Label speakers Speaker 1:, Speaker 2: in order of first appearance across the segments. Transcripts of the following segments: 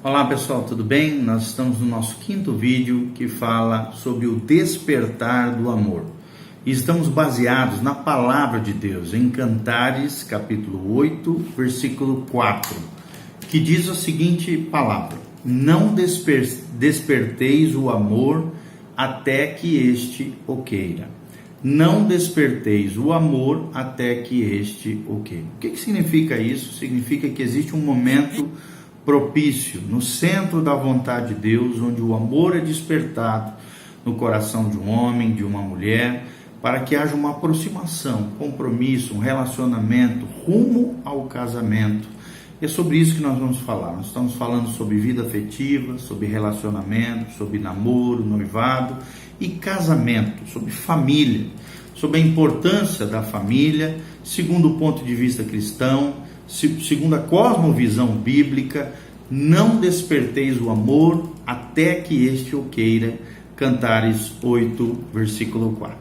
Speaker 1: Olá pessoal, tudo bem? Nós estamos no nosso quinto vídeo que fala sobre o despertar do amor. E estamos baseados na palavra de Deus, em Cantares, capítulo 8, versículo 4, que diz a seguinte palavra: não desperteis o amor até que este o queira. Não desperteis o amor até que este o queira. O que significa isso? Significa que existe um momento propício, no centro da vontade de Deus, onde o amor é despertado no coração de um homem, de uma mulher, para que haja uma aproximação, compromisso, um relacionamento rumo ao casamento. E é sobre isso que nós vamos falar. Nós estamos falando sobre vida afetiva, sobre relacionamento, sobre namoro, noivado e casamento, sobre família, sobre a importância da família, segundo o ponto de vista cristão, segundo a cosmovisão bíblica. Não desperteis o amor até que este o queira. Cantares 8, versículo 4.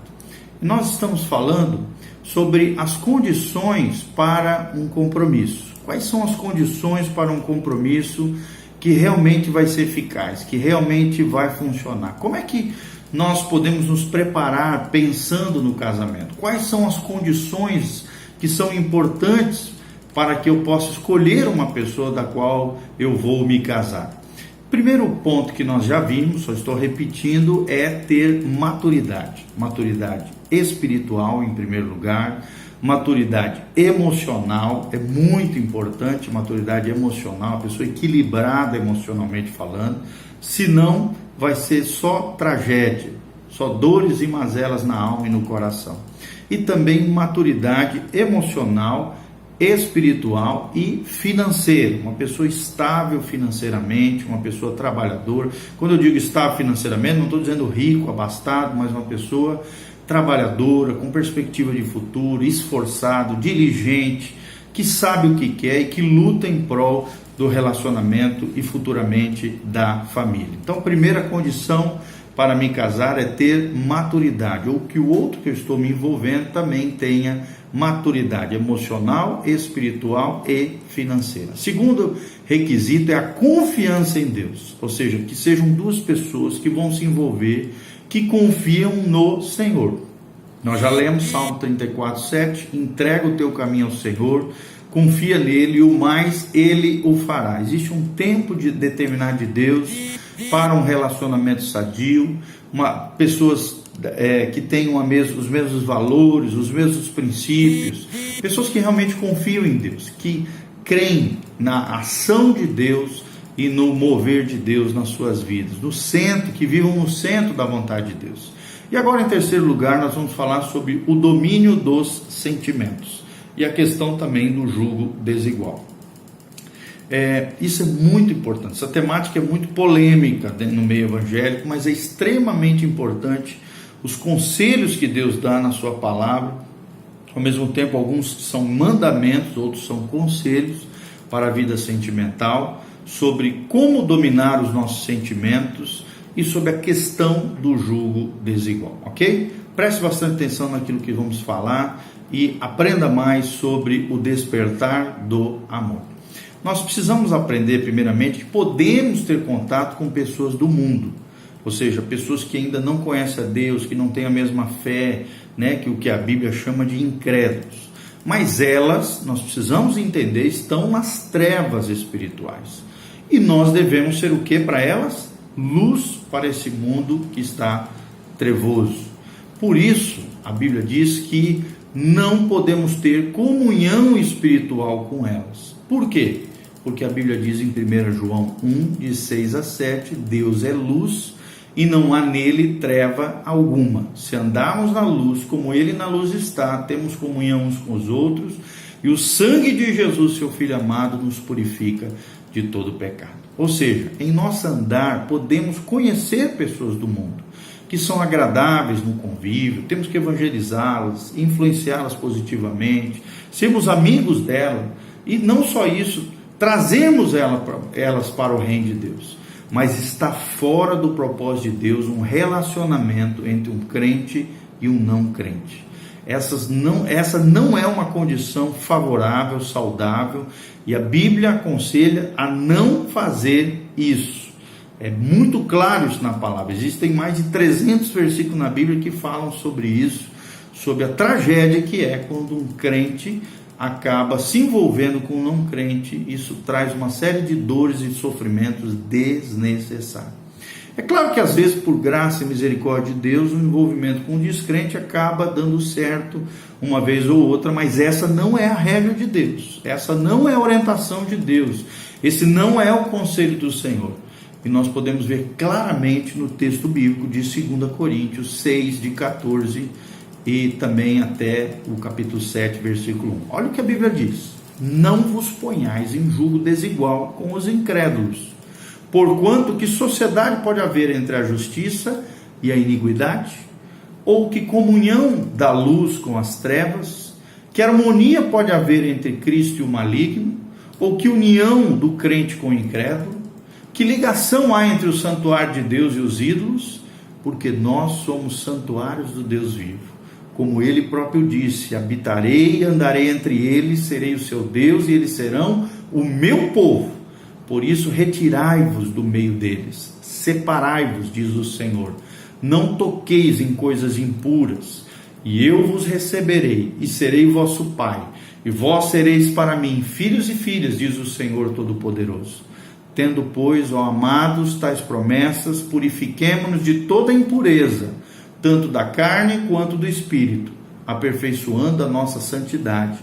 Speaker 1: E nós estamos falando sobre as condições para um compromisso. Quais são as condições para um compromisso que realmente vai ser eficaz, que realmente vai funcionar? Como é que nós podemos nos preparar pensando no casamento? Quais são as condições que são importantes para que eu possa escolher uma pessoa da qual eu vou me casar? Primeiro ponto que nós já vimos, só estou repetindo, é ter maturidade. Maturidade espiritual em primeiro lugar, maturidade emocional, é muito importante, maturidade emocional, a pessoa equilibrada emocionalmente falando, senão vai ser só tragédia, só dores e mazelas na alma e no coração. E também maturidade emocional, espiritual e financeira, uma pessoa estável financeiramente, uma pessoa trabalhadora. Quando eu digo estável financeiramente, não estou dizendo rico, abastado, mas uma pessoa trabalhadora, com perspectiva de futuro, esforçado, diligente, que sabe o que quer e que luta em prol do relacionamento e futuramente da família. Então, a primeira condição para me casar é ter maturidade, ou que o outro que eu estou me envolvendo também tenha maturidade emocional, espiritual e financeira. Segundo requisito é a confiança em Deus, ou seja, que sejam duas pessoas que vão se envolver, que confiam no Senhor. Nós já lemos Salmo 34:7, entrega o teu caminho ao Senhor, confia nele e o mais ele o fará. Existe um tempo determinado de Deus para um relacionamento sadio, pessoas que tenham os mesmos valores, os mesmos princípios, pessoas que realmente confiam em Deus, que creem na ação de Deus e no mover de Deus nas suas vidas, no centro, que vivam no centro da vontade de Deus. E agora, em terceiro lugar, nós vamos falar sobre o domínio dos sentimentos e a questão também do jugo desigual. Isso é muito importante. Essa temática é muito polêmica no meio evangélico, mas é extremamente importante. Os conselhos que Deus dá na sua palavra, ao mesmo tempo alguns são mandamentos, outros são conselhos para a vida sentimental, sobre como dominar os nossos sentimentos e sobre a questão do jugo desigual, ok? Preste bastante atenção naquilo que vamos falar e aprenda mais sobre o despertar do amor. Nós precisamos aprender primeiramente que podemos ter contato com pessoas do mundo, ou seja, pessoas que ainda não conhecem a Deus, que não têm a mesma fé, que o que a Bíblia chama de incrédulos. Mas elas, nós precisamos entender, estão nas trevas espirituais. E nós devemos ser o que para elas? Luz para esse mundo que está trevoso. Por isso, a Bíblia diz que não podemos ter comunhão espiritual com elas. Por quê? Porque a Bíblia diz em 1 João 1, de 6 a 7, Deus é luz e não há nele treva alguma. Se andarmos na luz, como ele na luz está, temos comunhão uns com os outros, e o sangue de Jesus, seu Filho amado, nos purifica de todo pecado. Ou seja, em nosso andar, podemos conhecer pessoas do mundo, que são agradáveis no convívio, temos que evangelizá-las, influenciá-las positivamente, sermos amigos dela, e não só isso, trazemos elas para o reino de Deus, mas está fora do propósito de Deus um relacionamento entre um crente e um não crente. Essa não é uma condição favorável, saudável, E a Bíblia aconselha a não fazer isso. É muito claro isso na palavra. Existem mais de 300 versículos na Bíblia que falam sobre isso, sobre a tragédia que é quando um crente acaba se envolvendo com um não crente. Isso traz uma série de dores e sofrimentos desnecessários. É claro que às vezes, por graça e misericórdia de Deus, o envolvimento com um descrente acaba dando certo uma vez ou outra, mas essa não é a regra de Deus, essa não é a orientação de Deus, esse não é o conselho do Senhor. E nós podemos ver claramente no texto bíblico de 2 Coríntios 6, de 14 e também até o capítulo 7, versículo 1. Olha o que a Bíblia diz: não vos ponhais em julgo desigual com os incrédulos, porquanto que sociedade pode haver entre a justiça e a iniquidade? Ou que comunhão da luz com as trevas? Que harmonia pode haver entre Cristo e o maligno? Ou que união do crente com o incrédulo? Que ligação há entre o santuário de Deus e os ídolos? Porque nós somos santuários do Deus vivo. Como ele próprio disse: habitarei e andarei entre eles, serei o seu Deus e eles serão o meu povo. Por isso retirai-vos do meio deles, separai-vos, diz o Senhor. Não toqueis em coisas impuras, e eu vos receberei, e serei vosso Pai, e vós sereis para mim filhos e filhas, diz o Senhor Todo-Poderoso. Tendo, pois, ó amados, tais promessas, purifiquemo-nos de toda impureza, tanto da carne quanto do espírito, aperfeiçoando a nossa santidade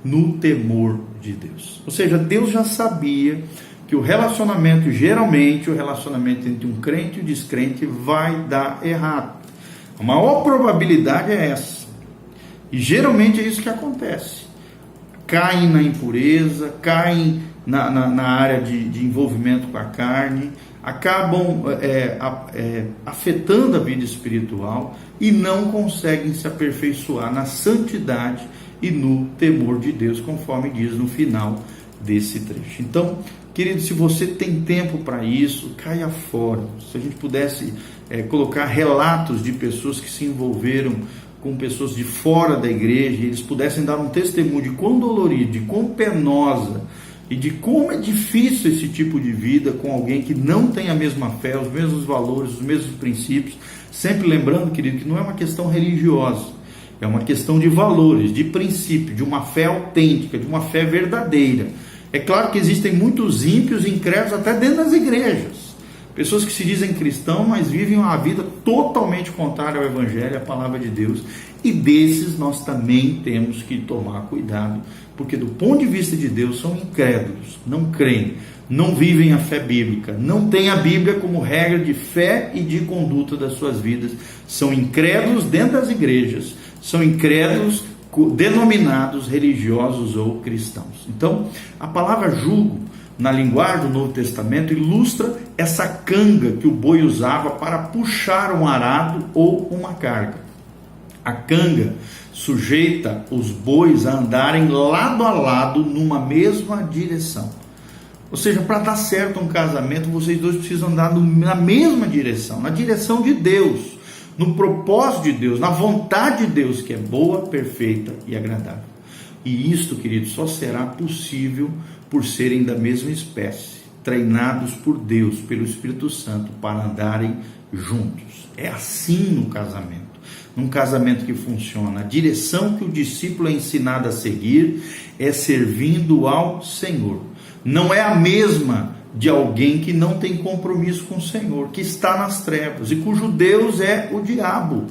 Speaker 1: no temor de Deus. Ou seja, Deus já sabia que o relacionamento, geralmente o relacionamento entre um crente e um descrente vai dar errado. A maior probabilidade é essa. E geralmente é isso que acontece. Caem na impureza, caem na área de envolvimento com a carne, acabam afetando a vida espiritual e não conseguem se aperfeiçoar na santidade e no temor de Deus, conforme diz no final desse trecho. Então, querido, se você tem tempo para isso, caia fora. Se a gente pudesse colocar relatos de pessoas que se envolveram com pessoas de fora da igreja, e eles pudessem dar um testemunho de quão dolorido, de quão penosa e de como é difícil esse tipo de vida com alguém que não tem a mesma fé, os mesmos valores, os mesmos princípios. Sempre lembrando, querido, que não é uma questão religiosa, é uma questão de valores, de princípio, de uma fé autêntica, de uma fé verdadeira. É claro que existem muitos ímpios e incrédulos até dentro das igrejas. Pessoas que se dizem cristãos, mas vivem uma vida totalmente contrária ao Evangelho, à palavra de Deus. E desses nós também temos que tomar cuidado, porque do ponto de vista de Deus são incrédulos, não creem, não vivem a fé bíblica, não têm a Bíblia como regra de fé e de conduta das suas vidas. São incrédulos dentro das igrejas, são incrédulos denominados religiosos ou cristãos. Então, a palavra jugo, na linguagem do Novo Testamento, ilustra essa canga que o boi usava para puxar um arado ou uma carga. A canga sujeita os bois a andarem lado a lado numa mesma direção. Ou seja, para dar certo um casamento, vocês dois precisam andar na mesma direção, na direção de Deus, no propósito de Deus, na vontade de Deus, que é boa, perfeita e agradável. E isto, querido, só será possível por serem da mesma espécie, treinados por Deus, pelo Espírito Santo, para andarem juntos. É assim no casamento. Num casamento que funciona, a direção que o discípulo é ensinado a seguir é servindo ao Senhor. Não é a mesma de alguém que não tem compromisso com o Senhor, que está nas trevas e cujo Deus é o diabo.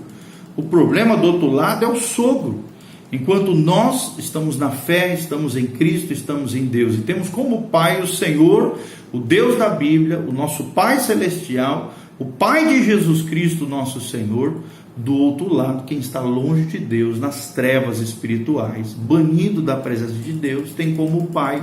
Speaker 1: O problema do outro lado é o sogro. Enquanto nós estamos na fé, estamos em Cristo, estamos em Deus e temos como Pai o Senhor, o Deus da Bíblia, o nosso Pai Celestial, o Pai de Jesus Cristo, nosso Senhor. Do outro lado, quem está longe de Deus, nas trevas espirituais, banido da presença de Deus, tem como pai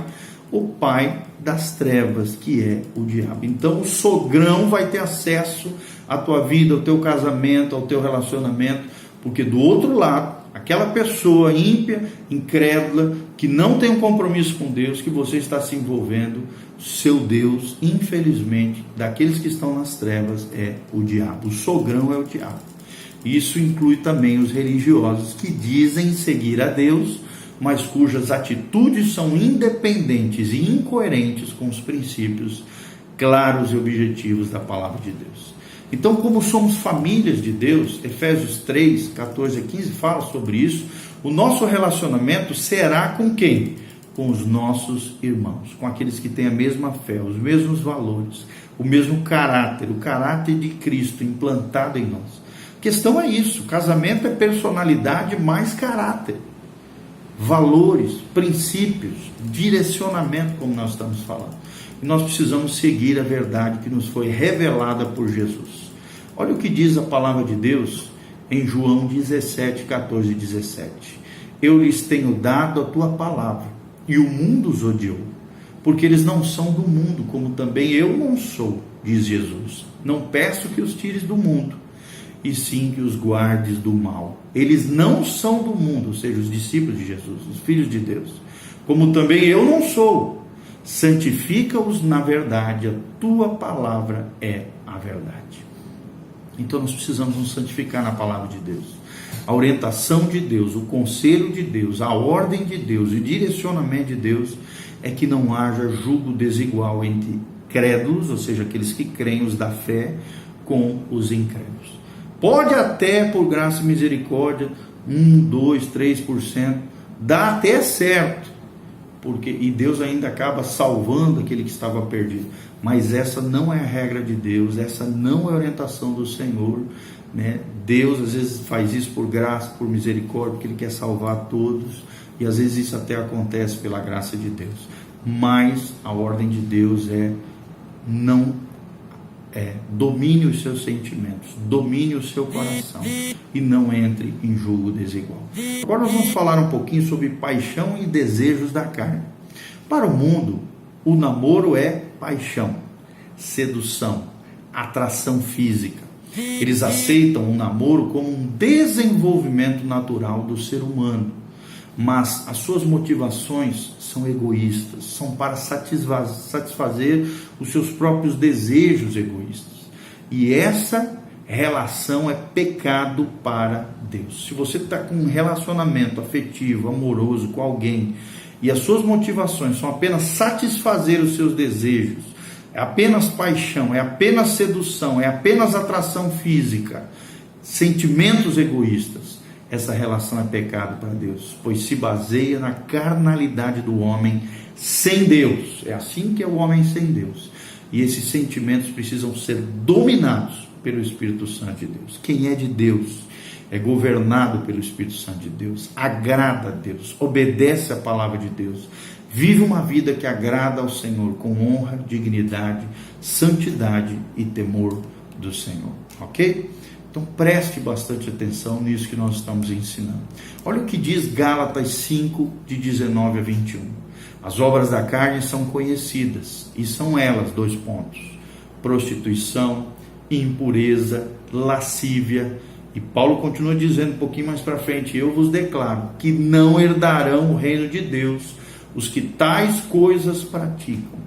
Speaker 1: o pai das trevas, que é o diabo. Então o sogrão vai ter acesso à tua vida, ao teu casamento, ao teu relacionamento, porque do outro lado, aquela pessoa ímpia, incrédula, que não tem um compromisso com Deus, que você está se envolvendo, seu Deus, infelizmente, daqueles que estão nas trevas, é o diabo. O sogrão é o diabo. Isso inclui também os religiosos que dizem seguir a Deus, mas cujas atitudes são independentes e incoerentes com os princípios claros e objetivos da palavra de Deus. Então, como somos famílias de Deus, Efésios 3, 14 a 15 fala sobre isso, o nosso relacionamento será com quem? Com os nossos irmãos, com aqueles que têm a mesma fé, os mesmos valores, o mesmo caráter, o caráter de Cristo implantado em nós. A questão é isso, casamento é personalidade mais caráter, valores, princípios, direcionamento, como nós estamos falando. E nós precisamos seguir a verdade que nos foi revelada por Jesus. Olha o que diz a palavra de Deus em João 17, 14 e 17. Eu lhes tenho dado a tua palavra, e o mundo os odiou, porque eles não são do mundo, como também eu não sou, diz Jesus. Não peço que os tires do mundo, e sim que os guardes do mal. Eles não são do mundo, ou seja, os discípulos de Jesus, os filhos de Deus, como também eu não sou. Santifica-os na verdade, a tua palavra é a verdade. Então nós precisamos nos santificar na palavra de Deus. A orientação de Deus, o conselho de Deus, a ordem de Deus e o direcionamento de Deus é que não haja julgo desigual entre crédulos, ou seja, aqueles que creem, os da fé, com os incrédulos. Pode até, por graça e misericórdia, 1, 2, 3%, dá até certo, e Deus ainda acaba salvando aquele que estava perdido, mas essa não é a regra de Deus, essa não é a orientação do Senhor, né? Deus às vezes faz isso por graça, por misericórdia, porque Ele quer salvar todos, e às vezes isso até acontece pela graça de Deus, mas a ordem de Deus domine os seus sentimentos, domine o seu coração e não entre em julgo desigual. Agora nós vamos falar um pouquinho sobre paixão e desejos da carne. Para o mundo, o namoro é paixão, sedução, atração física. Eles aceitam o namoro como um desenvolvimento natural do ser humano, mas as suas motivações são egoístas, são para satisfazer os seus próprios desejos egoístas. E essa relação é pecado para Deus. Se você está com um relacionamento afetivo, amoroso com alguém, e as suas motivações são apenas satisfazer os seus desejos, é apenas paixão, é apenas sedução, é apenas atração física, sentimentos egoístas, essa relação é pecado para Deus, pois se baseia na carnalidade do homem sem Deus. É assim que é o homem sem Deus. E esses sentimentos precisam ser dominados pelo Espírito Santo de Deus. Quem é de Deus é governado pelo Espírito Santo de Deus, agrada a Deus, obedece a palavra de Deus, vive uma vida que agrada ao Senhor com honra, dignidade, santidade e temor do Senhor. Ok? Então preste bastante atenção nisso que nós estamos ensinando. Olha o que diz Gálatas 5, de 19 a 21. As obras da carne são conhecidas, e são elas, 2 pontos: prostituição, impureza, lascívia. E Paulo continua dizendo um pouquinho mais para frente: eu vos declaro que não herdarão o reino de Deus os que tais coisas praticam.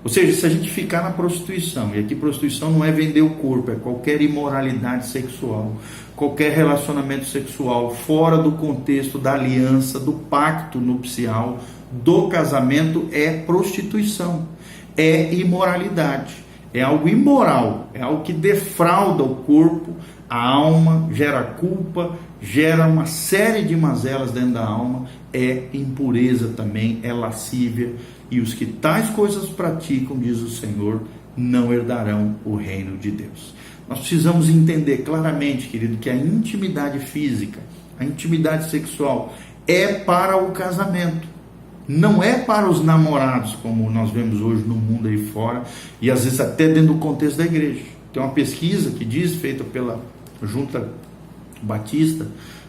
Speaker 1: Ou seja, se a gente ficar na prostituição, e aqui prostituição não é vender o corpo, é qualquer imoralidade sexual, qualquer relacionamento sexual fora do contexto da aliança, do pacto nupcial, do casamento, é prostituição, é imoralidade, é algo imoral, é algo que defrauda o corpo, a alma, gera culpa, gera uma série de mazelas dentro da alma, é impureza também, é lascívia, e os que tais coisas praticam, diz o Senhor, não herdarão o reino de Deus. Nós precisamos entender claramente, querido, que a intimidade física, a intimidade sexual é para o casamento, não é para os namorados, como nós vemos hoje no mundo aí fora, e às vezes até dentro do contexto da igreja. Tem uma pesquisa que diz, feita pela Junta Batista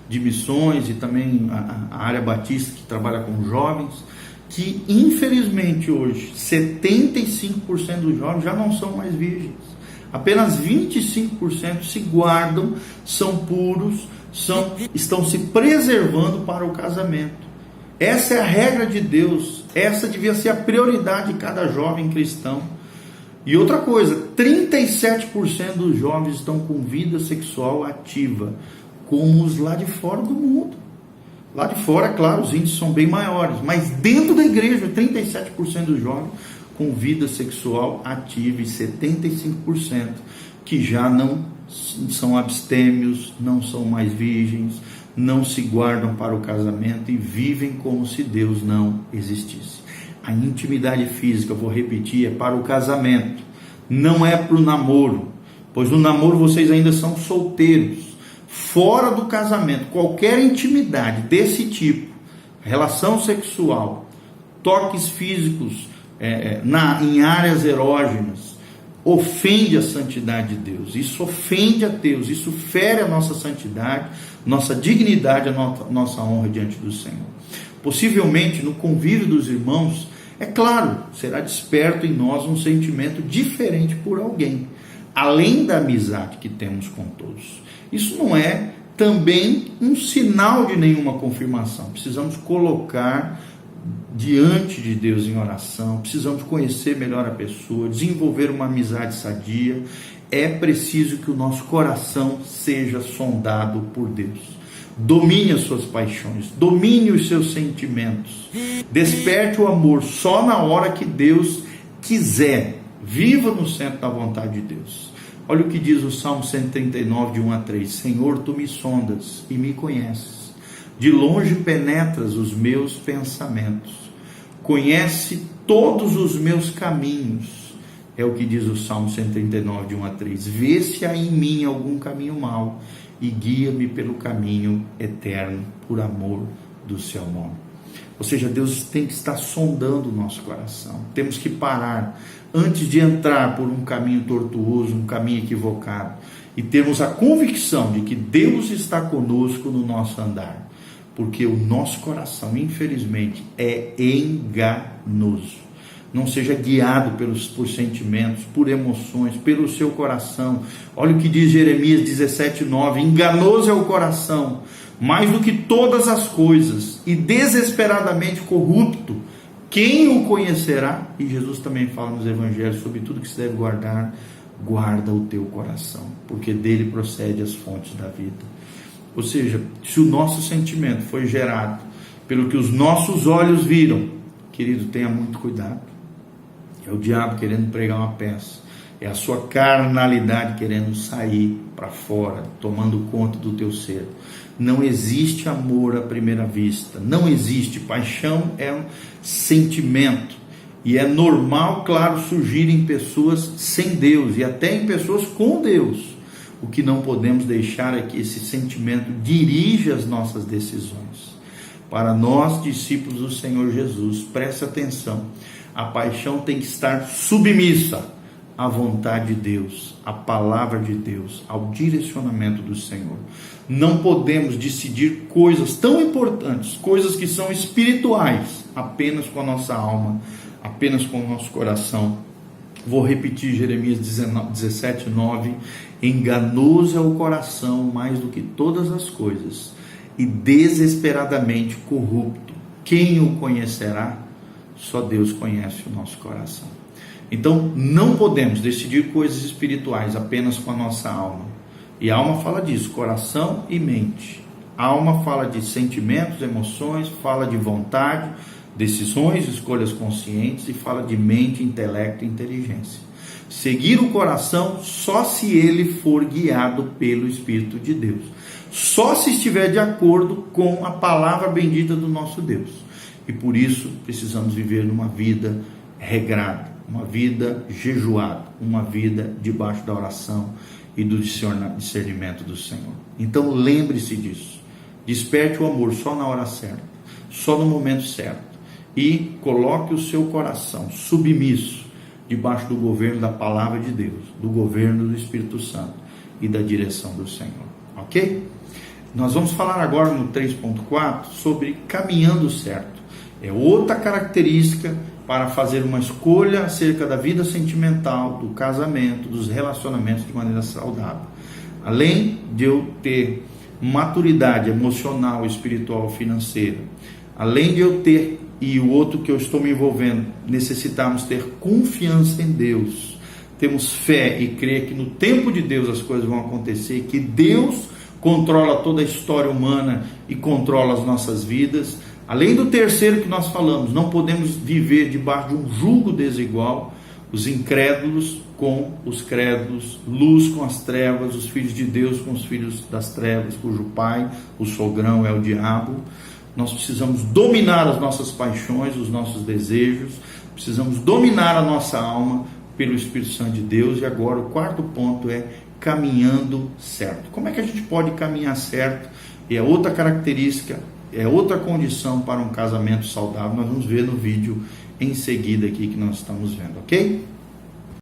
Speaker 1: de Missões e também a área batista que trabalha com jovens, que infelizmente hoje 75% dos jovens já não são mais virgens, apenas 25% se guardam, são puros, estão se preservando para o casamento. Essa é a regra de Deus, essa devia ser a prioridade de cada jovem cristão. E outra coisa, 37% dos jovens estão com vida sexual ativa, como os lá de fora do mundo. Lá de fora, claro, os índices são bem maiores, mas dentro da igreja, 37% dos jovens com vida sexual ativa e 75% que já não são abstêmios, não são mais virgens, não se guardam para o casamento e vivem como se Deus não existisse. A intimidade física, vou repetir, é para o casamento, não é para o namoro, pois no namoro vocês ainda são solteiros. Fora do casamento, qualquer intimidade desse tipo, relação sexual, toques físicos em áreas erógenas, ofende a santidade de Deus. Isso ofende a Deus, isso fere a nossa santidade, nossa dignidade, a nossa honra diante do Senhor. Possivelmente no convívio dos irmãos, é claro, será desperto em nós um sentimento diferente por alguém, além da amizade que temos com todos. Isso não é também um sinal de nenhuma confirmação. Precisamos colocar diante de Deus em oração, precisamos conhecer melhor a pessoa, desenvolver uma amizade sadia. É preciso que o nosso coração seja sondado por Deus. Domine as suas paixões, domine os seus sentimentos, desperte o amor só na hora que Deus quiser. Viva no centro da vontade de Deus. Olha o que diz o Salmo 139, de 1 a 3. Senhor, tu me sondas e me conheces. De longe penetras os meus pensamentos. Conhece todos os meus caminhos. É o que diz o Salmo 139, de 1 a 3. Vê se há em mim algum caminho mau e guia-me pelo caminho eterno, por amor do seu nome. Ou seja, Deus tem que estar sondando o nosso coração. Temos que parar antes de entrar por um caminho tortuoso, um caminho equivocado, e termos a convicção de que Deus está conosco no nosso andar, porque o nosso coração, infelizmente, é enganoso. Não seja guiado por sentimentos, por emoções, pelo seu coração. Olha o que diz Jeremias 17:9: enganoso é o coração, mais do que todas as coisas, e desesperadamente corrupto. Quem o conhecerá? E Jesus também fala nos evangelhos sobre tudo que se deve guardar. Guarda o teu coração, porque dele procede as fontes da vida. Ou seja, se o nosso sentimento foi gerado pelo que os nossos olhos viram, querido, tenha muito cuidado. É o diabo querendo pregar uma peça, é a sua carnalidade querendo sair para fora, tomando conta do teu ser. Não existe amor à primeira vista, não existe. Paixão é um sentimento, e é normal, claro, surgir em pessoas sem Deus e até em pessoas com Deus. O que não podemos deixar é que esse sentimento dirija as nossas decisões. Para nós, discípulos do Senhor Jesus, preste atenção, a paixão tem que estar submissa à vontade de Deus, à palavra de Deus, ao direcionamento do Senhor. Não podemos decidir coisas tão importantes, coisas que são espirituais, apenas com a nossa alma, apenas com o nosso coração. Vou repetir Jeremias 17:9. Enganoso é o coração mais do que todas as coisas, e desesperadamente corrupto. Quem o conhecerá? Só Deus conhece o nosso coração. Então, não podemos decidir coisas espirituais apenas com a nossa alma. E a alma fala disso, coração e mente. A alma fala de sentimentos, emoções, fala de vontade, decisões, escolhas conscientes, e fala de mente, intelecto e inteligência. Seguir o coração só se ele for guiado pelo Espírito de Deus. Só se estiver de acordo com a palavra bendita do nosso Deus. E por isso precisamos viver numa vida regrada, uma vida jejuada, uma vida debaixo da oração e do discernimento do Senhor. Então lembre-se disso. Desperte o amor só na hora certa, só no momento certo. E coloque o seu coração submisso debaixo do governo da palavra de Deus, do governo do Espírito Santo e da direção do Senhor. Ok? Nós vamos falar agora no 3.4 sobre caminhando certo. É outra característica para fazer uma escolha acerca da vida sentimental, do casamento, dos relacionamentos de maneira saudável. Além de eu ter maturidade emocional, espiritual, financeira, além de eu ter, e o outro que eu estou me envolvendo, necessitamos ter confiança em Deus, temos fé e crer que no tempo de Deus as coisas vão acontecer, que Deus controla toda a história humana e controla as nossas vidas. Além do terceiro que nós falamos, não podemos viver debaixo de um jugo desigual, os incrédulos com os crédulos, luz com as trevas, os filhos de Deus com os filhos das trevas, cujo pai, o sogrão, é o diabo. Nós precisamos dominar as nossas paixões, os nossos desejos, precisamos dominar a nossa alma pelo Espírito Santo de Deus. E agora o quarto ponto é caminhando certo. Como é que a gente pode caminhar certo? E é outra característica, é outra condição para um casamento saudável. Nós vamos ver no vídeo em seguida aqui que nós estamos vendo, ok?